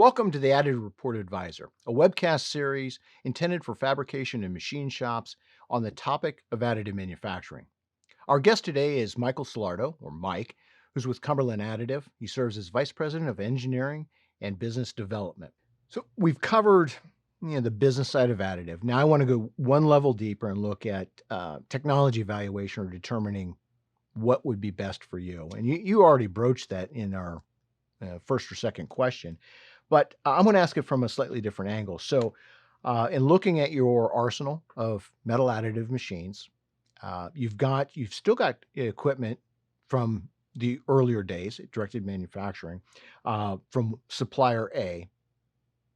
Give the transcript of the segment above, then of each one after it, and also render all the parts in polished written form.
Welcome to the Additive Report Advisor, a webcast series intended for fabrication and machine shops on the topic of additive manufacturing. Our guest today is Michael Solardo, or Mike, who's with Cumberland Additive. He serves as Vice President of Engineering and Business Development. So we've covered the business side of additive. Now I want to go one level deeper and look at technology evaluation or determining what would be best for you. And you already broached that in our first or second question. But I'm going to ask it from a slightly different angle. So, in looking at your arsenal of metal additive machines, you've still got equipment from the earlier days, directed manufacturing, from supplier A.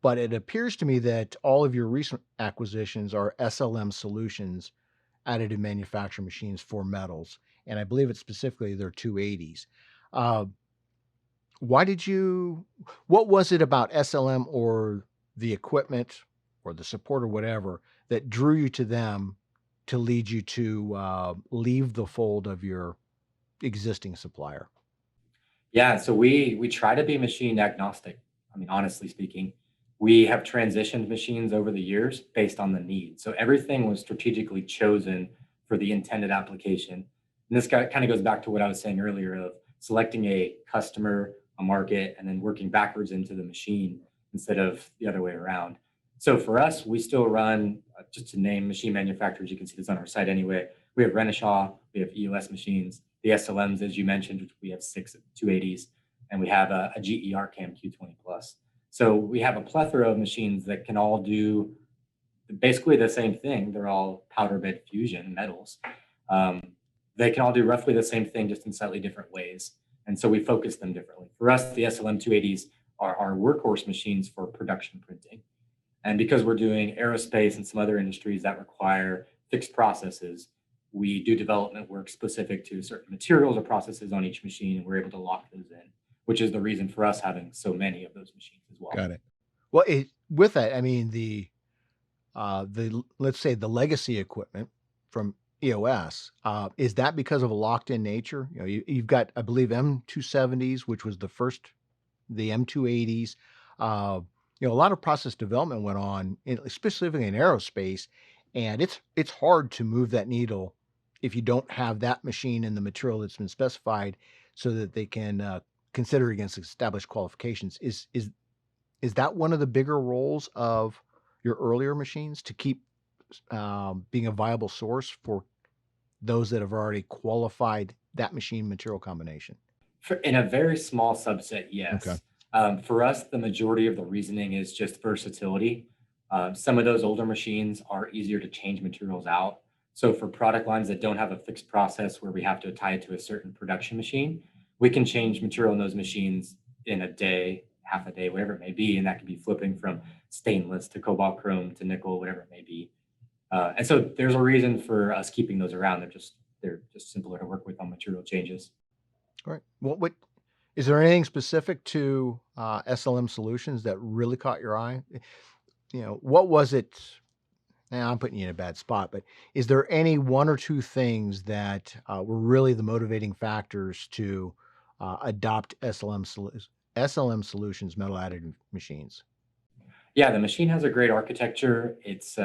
But it appears to me that all of your recent acquisitions are SLM Solutions additive manufacturing machines for metals, and I believe it's specifically their 280s. Uh, why did you what was it about SLM or the equipment or the support or whatever that drew you to them to lead you to, leave the fold of your existing supplier? Yeah, so we try to be machine agnostic. I mean, honestly speaking, we have transitioned machines over the years based on the need. So everything was strategically chosen for the intended application. And this kind of goes back to what I was saying earlier of selecting a customer, a market, and then working backwards into the machine instead of the other way around. So for us, we still run, just to name machine manufacturers, you can see this on our site anyway. We have Renishaw, we have EOS machines, the SLMs, as you mentioned, which we have six 280s, and we have a GE Arcam Q20 Plus. So we have a plethora of machines that can all do basically the same thing. They're all powder bed fusion metals. Um, they can all do roughly the same thing, just in slightly different ways. And so we focus them differently. For us, the SLM 280s are our workhorse machines for production printing. And because we're doing aerospace and some other industries that require fixed processes, we do development work specific to certain materials or processes on each machine, and we're able to lock those in, which is the reason for us having so many of those machines as well. Got it. Well, with that, I mean, let's say the legacy equipment from EOS, is that because of a locked-in nature? You've got, I believe, M270s, which was the first, the M280s. Uh, a lot of process development went on, specifically in aerospace, and it's hard to move that needle if you don't have that machine and the material that's been specified so that they can consider against established qualifications. Is that one of the bigger roles of your earlier machines to keep being a viable source for those that have already qualified that machine material combination? In a very small subset, Okay. yes. For us, the majority of the reasoning is just versatility. Some of those older machines are easier to change materials out. So for product lines that don't have a fixed process where we have to tie it to a certain production machine, we can change material in those machines in a day, half a day, whatever it may be. And that could be flipping from stainless to cobalt chrome to nickel, whatever it may be. And so there's a reason for us keeping those around. They're just simpler to work with on material changes. All right. What is there anything specific to SLM Solutions that really caught your eye? What was it? Now I'm putting you in a bad spot, but is there any one or two things that were really the motivating factors to adopt SLM Solutions metal additive machines? Yeah, the machine has a great architecture. It's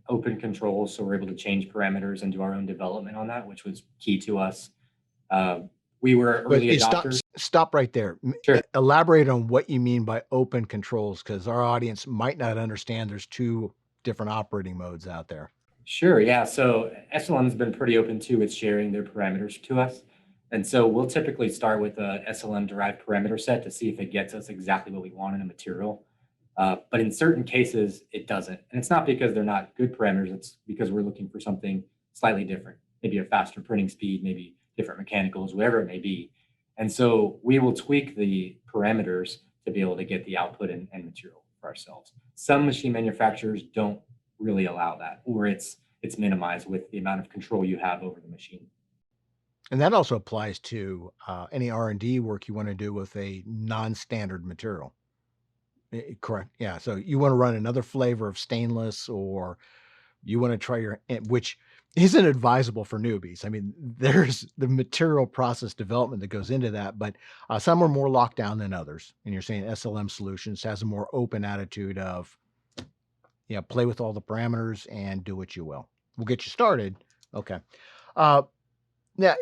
open control, so we're able to change parameters and do our own development on that, which was key to us. Uh, we were But early adopters. stop right there. Sure. Elaborate on what you mean by open controls, because our audience might not understand there's two different operating modes out there. Sure, yeah. So SLM's been pretty open to with sharing their parameters to us. And so we'll typically start with a SLM derived parameter set to see if it gets us exactly what we want in a material. But in certain cases, it doesn't. And it's not because they're not good parameters, it's because we're looking for something slightly different, maybe a faster printing speed, maybe different mechanicals, whatever it may be. And so we will tweak the parameters to be able to get the output and material for ourselves. Some machine manufacturers don't really allow that, or it's minimized with the amount of control you have over the machine. And that also applies to any R&D work you want to do with a non-standard material. Correct. Yeah. So you want to run another flavor of stainless, or you want to try which isn't advisable for newbies. I mean, there's the material process development that goes into that, but some are more locked down than others. And you're saying SLM Solutions has a more open attitude of, yeah, play with all the parameters and do what you will. We'll get you started. Okay. Uh, Now,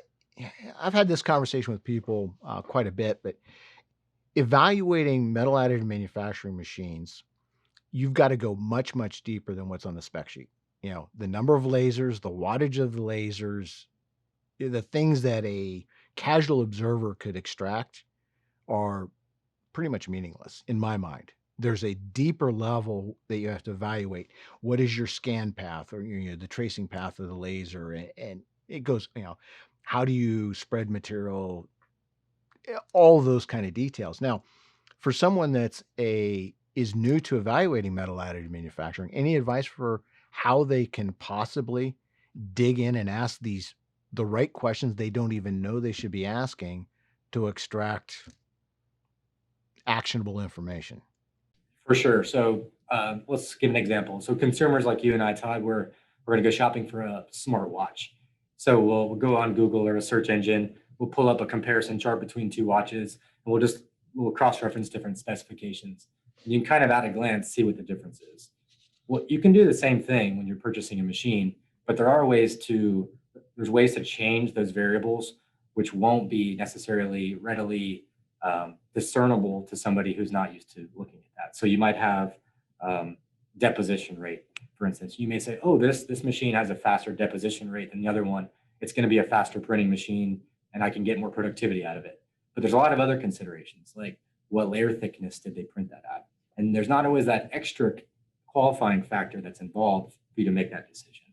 I've had this conversation with people quite a bit, but evaluating metal additive manufacturing machines, you've got to go much, much deeper than what's on the spec sheet. You know, the number of lasers, the wattage of the lasers, the things that a casual observer could extract are pretty much meaningless in my mind. There's a deeper level that you have to evaluate. What is your scan path or the tracing path of the laser? And it goes, how do you spread material? All those kind of details. Now, for someone is new to evaluating metal additive manufacturing, any advice for how they can possibly dig in and ask the right questions they don't even know they should be asking to extract actionable information? For sure. So let's give an example. So consumers like you and I, Todd, we're going to go shopping for a smartwatch. So we'll go on Google or a search engine. We'll pull up a comparison chart between two watches, and we'll cross-reference different specifications. And you can kind of at a glance see what the difference is. Well, you can do the same thing when you're purchasing a machine, but there's ways to change those variables, which won't be necessarily readily discernible to somebody who's not used to looking at that. So you might have um, deposition rate, for instance. You may say, "Oh, this machine has a faster deposition rate than the other one. It's going to be a faster printing machine, and I can get more productivity out of it." But there's a lot of other considerations, like what layer thickness did they print that at, and there's not always that extra qualifying factor that's involved for you to make that decision.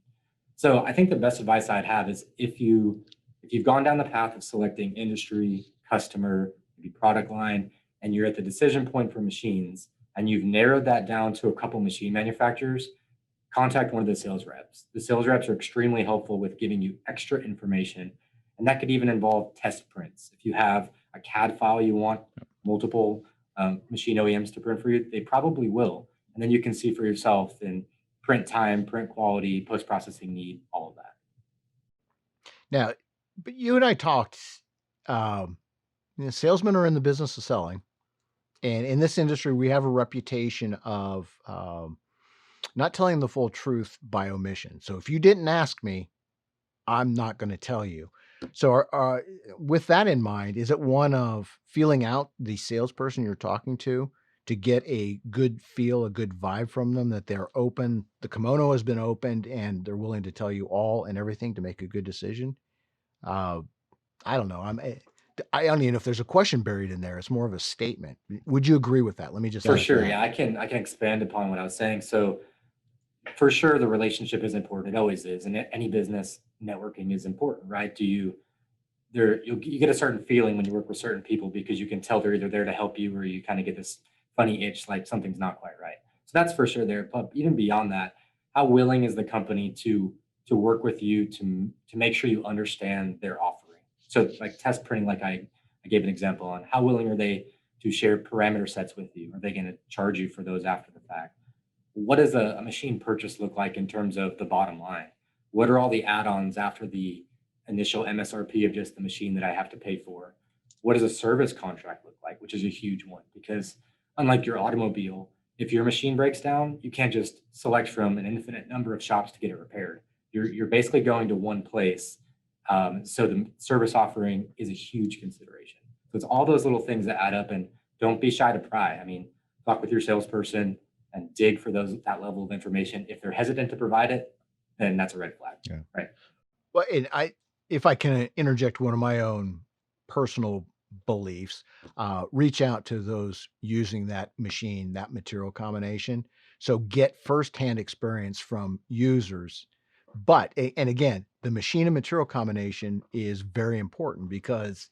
So I think the best advice I'd have is if you've gone down the path of selecting industry, customer, maybe product line, and you're at the decision point for machines, and you've narrowed that down to a couple machine manufacturers, contact one of the sales reps. The sales reps are extremely helpful with giving you extra information, and that could even involve test prints. If you have a CAD file you want multiple machine OEMs to print for you, they probably will. And then you can see for yourself in print time, print quality, post processing need, all of that. Now, but you and I talked. Um, Salesmen are in the business of selling, and in this industry, we have a reputation of not telling the full truth by omission. So if you didn't ask me, I'm not going to tell you. So, with that in mind, is it one of feeling out the salesperson you're talking to get a good feel, a good vibe from them that they're open, the kimono has been opened, and they're willing to tell you all and everything to make a good decision? Uh, I don't know. I don't even know if there's a question buried in there. It's more of a statement. Would you agree with that? Let me just For ask sure. that. Yeah, I can expand upon what I was saying. So for sure the relationship is important. It always is. And any business networking is important, right? You get a certain feeling when you work with certain people because you can tell they're either there to help you or you kind of get this funny itch like something's not quite right. So that's for sure there. But even beyond that, how willing is the company to work with you to make sure you understand their offering? So like test printing, like I gave an example on, how willing are they to share parameter sets with you? Are they going to charge you for those after the fact? What does a machine purchase look like in terms of the bottom line? What are all the add-ons after the initial MSRP of just the machine that I have to pay for? What does a service contract look like, which is a huge one? Because unlike your automobile, if your machine breaks down, you can't just select from an infinite number of shops to get it repaired. You're basically going to one place. So the service offering is a huge consideration. So it's all those little things that add up, and don't be shy to pry. I mean, talk with your salesperson and dig for that level of information. If they're hesitant to provide it, then that's a red flag, Yeah. right? Well, and if I can interject one of my own personal beliefs, reach out to those using that machine, that material combination. So get firsthand experience from users. But, and again, the machine and material combination is very important because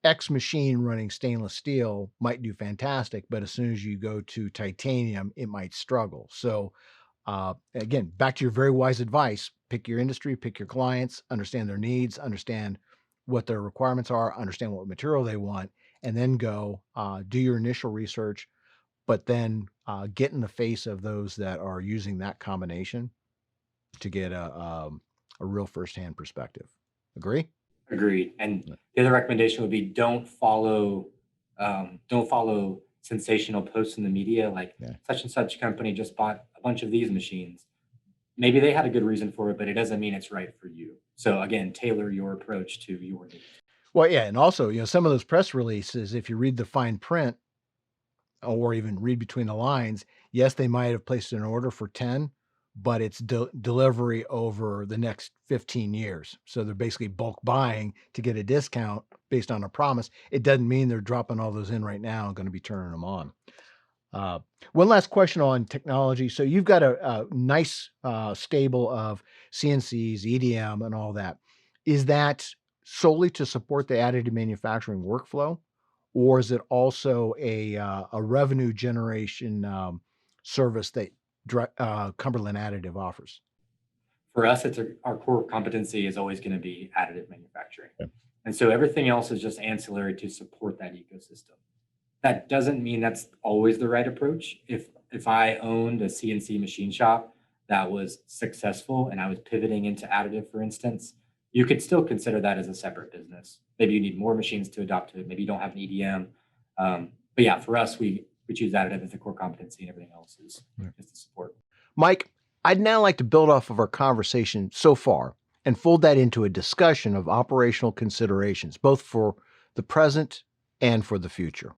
X machine running stainless steel might do fantastic, but as soon as you go to titanium, it might struggle. So, again, back to your very wise advice, pick your industry, pick your clients, understand their needs, understand what their requirements are, understand what material they want, and then go do your initial research, but then get in the face of those that are using that combination to get a real firsthand perspective. Agree? Agreed. And the other recommendation would be don't follow sensational posts in the media like Yeah. such and such company just bought a bunch of these machines. Maybe they had a good reason for it, but it doesn't mean it's right for you. So again, tailor your approach to your needs. Well, yeah, and also, some of those press releases, if you read the fine print or even read between the lines, yes, they might have placed an order for 10, but it's delivery over the next 15 years. So they're basically bulk buying to get a discount based on a promise. It doesn't mean they're dropping all those in right now and going to be turning them on. Uh, One last question on technology. So you've got a nice stable of CNCs, EDM, and all that. Is that solely to support the additive manufacturing workflow, or is it also a revenue generation service that Cumberland Additive offers? For us, our core competency is always going to be additive manufacturing. Yeah. And so everything else is just ancillary to support that ecosystem. That doesn't mean that's always the right approach. If I owned a CNC machine shop that was successful and I was pivoting into additive, for instance, you could still consider that as a separate business. Maybe you need more machines to adopt to it. Maybe you don't have an EDM. But yeah, for us, we choose additive as the core competency, and everything else is just the support. Mike, I'd now like to build off of our conversation so far and fold that into a discussion of operational considerations, both for the present and for the future.